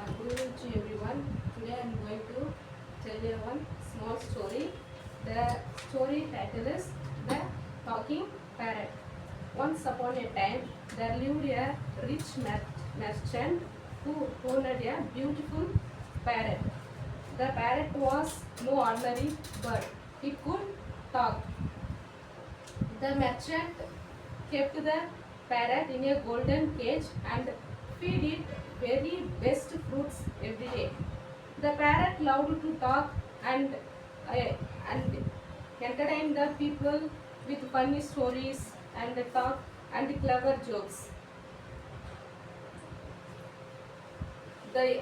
Good evening to everyone. Today I am going to tell you one small story. The story title is The Talking Parrot. Once upon a time, there lived a rich merchant who owned a beautiful parrot. The parrot was no ordinary bird. It could talk. The merchant kept the parrot in a golden cage and feed it very best fruits every day. The parrot loved to talk and entertain the people with funny stories and talk and clever jokes. The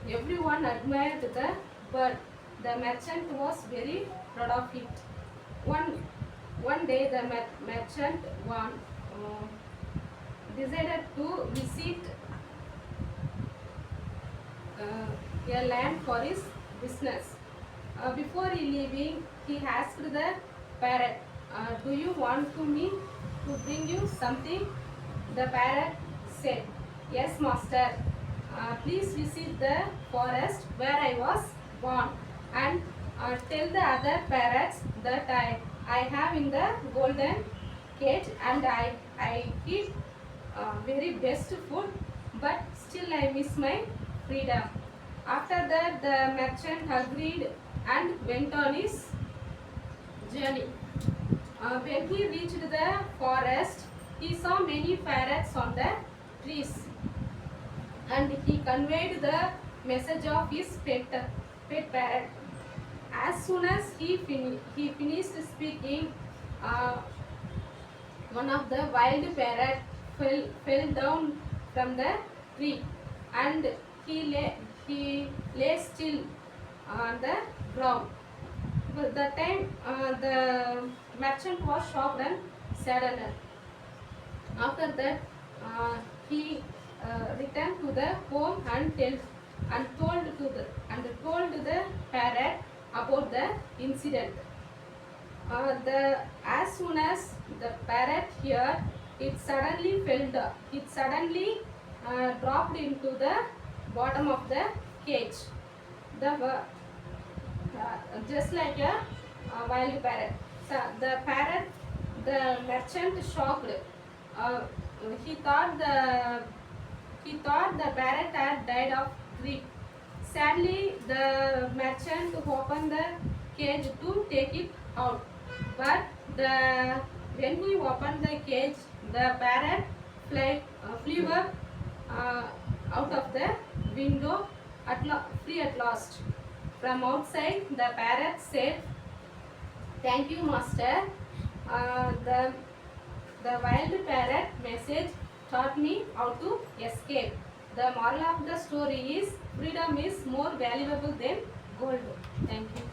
everyone admired the bird. The merchant was very proud of it. One one day the merchant decided to visit a land for his business. Before he leaving, he asked the parrot, "Do you want me to bring you something?" The parrot said, "Yes, master. Please visit the forest where I was born and tell the other parrots that I have in the golden cage and I eat very best food, but still I miss my freedom." After that, the merchant agreed and went on his journey. When he reached the forest, he saw many parrots on the trees and he conveyed the message of his pet parrot. As soon as he finished speaking, uh, one of the wild parrot fell down from the tree and he lay still on the ground. But that time the merchant was shocked and saddened. After that, he returned to the home and told the parrot about the incident. As soon as the parrot heard, it suddenly dropped into the bottom of the cage. Just like a wild parrot. So the merchant shocked. Uh, he thought the parrot had died of grief. Sadly, the merchant opened the cage to take it out. But when he opened the cage, the parrot flew up out of the window free at last. From outside, the parrot said, "Thank you, master. The wild parrot message taught me how to escape." The moral of the story is freedom is more valuable than gold. Thank you.